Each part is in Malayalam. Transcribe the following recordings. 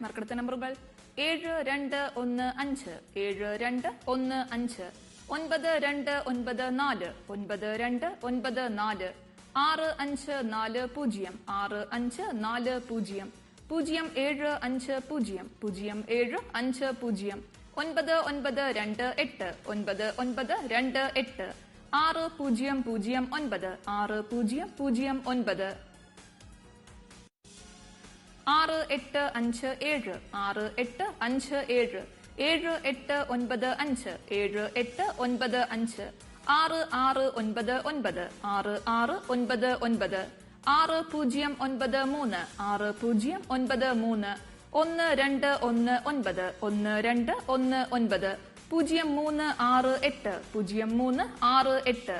നറുക്കെടുത്ത നമ്പറുകൾ 7215 7215 9294 9294 6540 6540 0750 0750 9928 9928 6009 6009 6857 6857 7895 7895 6699 6699 6093 6093 1219 1219 0368 0368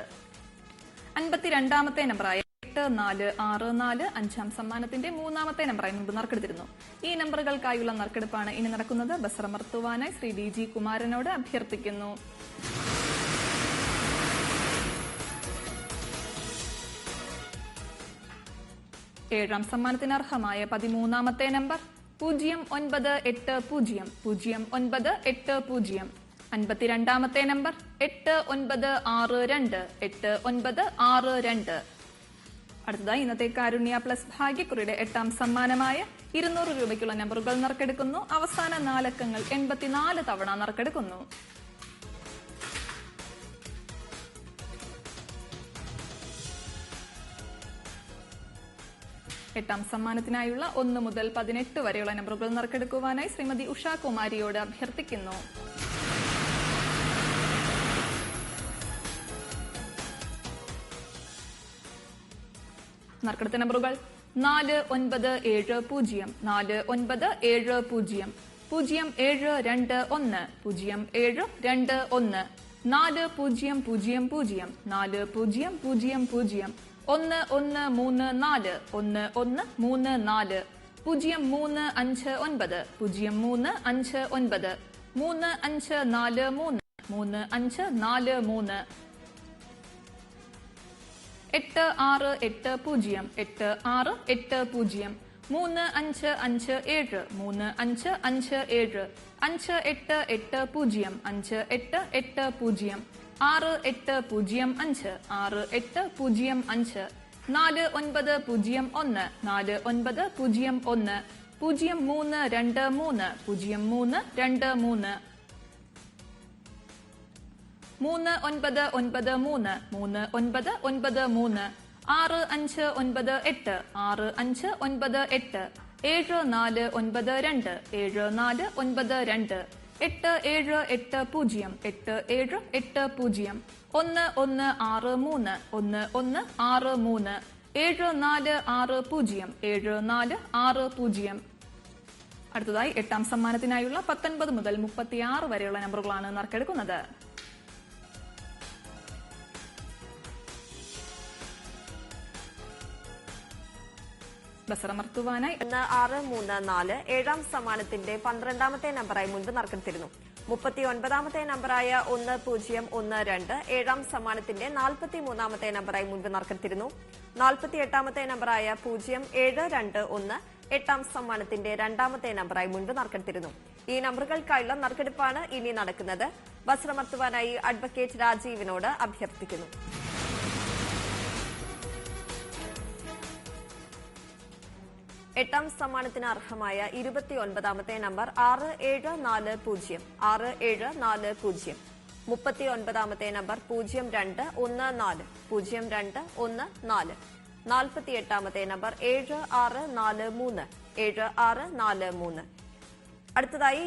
52ാമത്തെ നമ്പറായ 8464 അഞ്ചാം സമ്മാനത്തിന്റെ 3ാമത്തെ നമ്പറായി മുമ്പ് നറുക്കെടുത്തിരുന്നു. ഈ നമ്പറുകൾക്കായുള്ള നറുക്കെടുപ്പാണ് ഇനി നടക്കുന്നത്. ബസറമർത്തുവാനായി ശ്രീ DG കുമാരനോട് അഭ്യർത്ഥിക്കുന്നു. ഏഴാം സമ്മാനത്തിന് അർഹമായ 13ാമത്തെ നമ്പർ 0980 0980. 52ാമത്തെ നമ്പർ 8962 8962. അടുത്തതായി ഇന്നത്തെ കാരുണ്യ പ്ലസ് ഭാഗ്യക്കുറിയുടെ 8ാം സമ്മാനമായ 200 രൂപയ്ക്കുള്ള നമ്പറുകൾ നറുക്കെടുക്കുന്നു. അവസാന 4 അക്കങ്ങൾ 84 തവണ നറുക്കെടുക്കുന്നു. എട്ടാം സമ്മാനത്തിനായുള്ള 1 മുതൽ 18 വരെയുള്ള നമ്പറുകൾ നറുക്കെടുക്കുവാനായി ശ്രീമതി ഉഷാകുമാരിയോട് അഭ്യർത്ഥിക്കുന്നു. നറുക്കെടുത്ത നമ്പറുകൾ 4970 4970 0721 0721 4000 4000 1134 1134 0359 0359 3543 3543 8680 8680 3557 3557 5880 5880 6805 6805 4901 4901 0323 0323 3993 3993 6598 6598 7492 7492 8780 8780 1163 1163 7460 7460. അടുത്തതായി 8ാം സമ്മാനത്തിനായുള്ള 19 മുതൽ 36 വരെയുള്ള നമ്പറുകളാണ് നറുക്കെടുക്കുന്നത്. ബസറമർത്തുവാനായി 1634 7ാം സമ്മാനത്തിന്റെ 12ാമത്തെ നമ്പറായി മുൻപ് നറുക്കെടുത്തിരുന്നു. 39ാമത്തെ നമ്പറായ 1012 7ാം സമ്മാനത്തിന്റെ 43ാമത്തെ നമ്പറായി മുൻപ് നറുക്കെടുത്തിരുന്നു. 48ാമത്തെ നമ്പറായ 0721 8ാം സമ്മാനത്തിന്റെ 2ാമത്തെ നമ്പറായി മുൻപ് നറുക്കെടുത്തിരുന്നു. ഈ നമ്പറുകൾക്കായുള്ള നറുക്കെടുപ്പാണ് ഇനി നടക്കുന്നത്. ബസറമർത്തുവാനായി അഡ്വക്കേറ്റ് രാജീവിനോട് അഭ്യർത്ഥിക്കുന്നു. എട്ടാം സമ്മാനത്തിന് അർഹമായ 29ാമത്തെ നമ്പർ 6740 6740. 39ാമത്തെ നമ്പർ 0214 0214. 48ാമത്തെ നമ്പർ 7643 7643. അടുത്തതായി